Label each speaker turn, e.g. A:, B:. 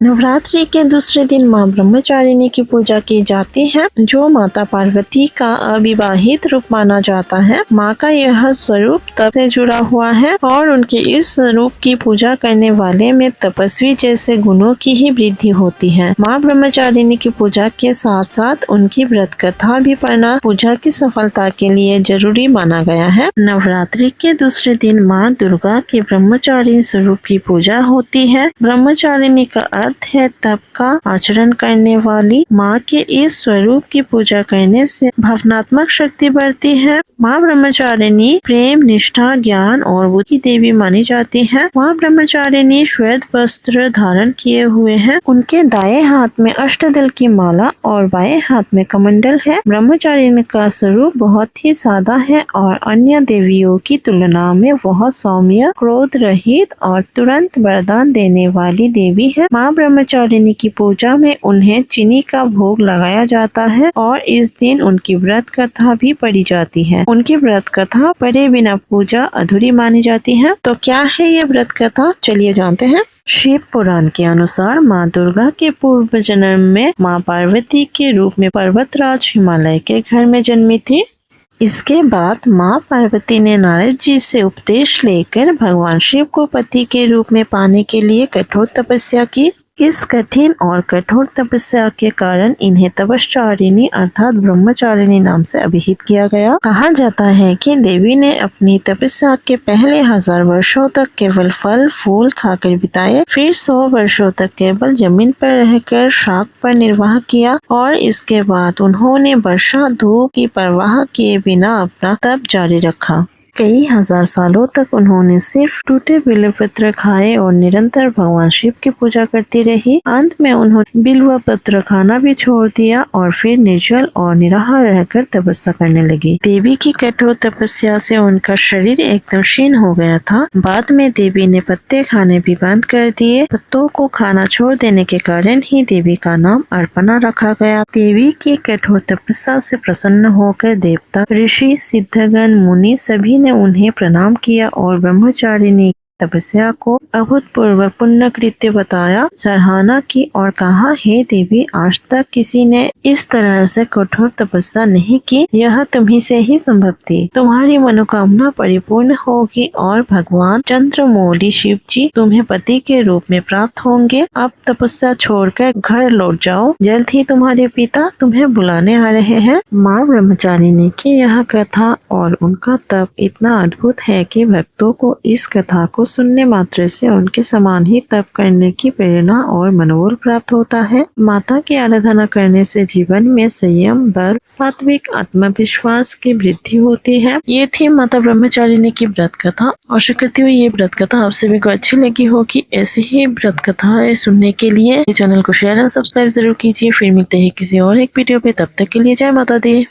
A: नवरात्रि के दूसरे दिन मां ब्रह्मचारिणी की पूजा की जाती है, जो माता पार्वती का अविवाहित रूप माना जाता है। मां का यह स्वरूप तप से जुड़ा हुआ है और उनके इस स्वरूप की पूजा करने वाले में तपस्वी जैसे गुणों की ही वृद्धि होती है। मां ब्रह्मचारिणी की पूजा के साथ साथ उनकी व्रत कथा भी पढ़ना पूजा की सफलता के लिए जरूरी माना गया है। नवरात्रि के दूसरे दिन मां दुर्गा के ब्रह्मचारिणी स्वरूप की पूजा होती है। ब्रह्मचारिणी का अर्थ है तप का आचरण करने वाली। माँ के इस स्वरूप की पूजा करने से भावनात्मक शक्ति बढ़ती है। माँ ब्रह्मचारिणी प्रेम, निष्ठा, ज्ञान और बुद्धि देवी मानी जाती है। माँ ब्रह्मचारिणी श्वेत वस्त्र धारण किए हुए हैं। उनके दाएं हाथ में अष्टदल की माला और बाएं हाथ में कमंडल है। ब्रह्मचारिणी का स्वरूप बहुत ही सादा है और अन्य देवियों की तुलना में बहुत सौम्य, क्रोध रहित और तुरंत वरदान देने वाली देवी है। माँ ब्रह्मचारिणी की पूजा में उन्हें चीनी का भोग लगाया जाता है और इस दिन उनकी व्रत कथा भी पढ़ी जाती है। उनकी व्रत कथा पढ़े बिना पूजा अधूरी मानी जाती है। तो क्या है ये व्रत कथा, चलिए जानते हैं। शिव पुराण के अनुसार माँ दुर्गा के पूर्व जन्म में माँ पार्वती के रूप में पर्वतराज हिमालय के घर में जन्मी थी। इसके बाद माँ पार्वती ने नारद जी से उपदेश लेकर भगवान शिव को पति के रूप में पाने के लिए कठोर तपस्या की। इस कठिन और कठोर तपस्या के कारण इन्हें तपश्चारिणी अर्थात ब्रह्मचारिणी नाम से अभिहित किया गया। कहा जाता है कि देवी ने अपनी तपस्या के पहले 1000 वर्षों तक केवल फल फूल खाकर बिताए, फिर 100 वर्षों तक केवल जमीन पर रहकर शाक पर निर्वाह किया और इसके बाद उन्होंने वर्षा धूप की परवाह किए बिना अपना तप जारी रखा। कई हजार सालों तक उन्होंने सिर्फ टूटे बिल्वपत्र खाए और निरंतर भगवान शिव की पूजा करती रही। अंत में उन्होंने बिल्वपत्र खाना भी छोड़ दिया और फिर निर्जल और निराहार रहकर तपस्या करने लगी। देवी की कठोर तपस्या से उनका शरीर एकदम क्षीण हो गया था। बाद में देवी ने पत्ते खाने भी बंद कर दिए। पत्तों को खाना छोड़ देने के कारण ही देवी का नाम अर्पणा रखा गया। देवी की कठोर तपस्या से प्रसन्न होकर देवता, ऋषि, सिद्धगण, मुनि सभी ने उन्हें प्रणाम किया और ब्रह्मचारिणी तपस्या को अभूतपूर्व पुण्य कृत्य बताया, सराहना की और कहा, हे देवी, आज तक किसी ने इस तरह से कठोर तपस्या नहीं की। यह तुम्ही से ही संभव थी। तुम्हारी मनोकामना परिपूर्ण होगी और भगवान चंद्रमौली शिव जी तुम्हें पति के रूप में प्राप्त होंगे। अब तपस्या छोड़कर घर लौट जाओ, जल्द ही तुम्हारे पिता तुम्हें बुलाने आ रहे हैं। माँ ब्रह्मचारिणी की यह कथा और उनका तप इतना अद्भुत है कि भक्तों को इस कथा को सुनने मात्र से उनके समान ही तप करने की प्रेरणा और मनोबल प्राप्त होता है। माता की आराधना करने से जीवन में संयम, बल, सात्विक आत्मविश्वास की वृद्धि होती है। ये थी माता ब्रह्मचारिणी की व्रत कथा। आशा करती हूँ ये व्रत कथा आप सभी को अच्छी लगी होगी। ऐसे ही व्रत कथा सुनने के लिए चैनल को शेयर और सब्सक्राइब जरूर कीजिए। फिर मिलते हैं किसी और एक वीडियो पे, तब तक के लिए जय माता दी।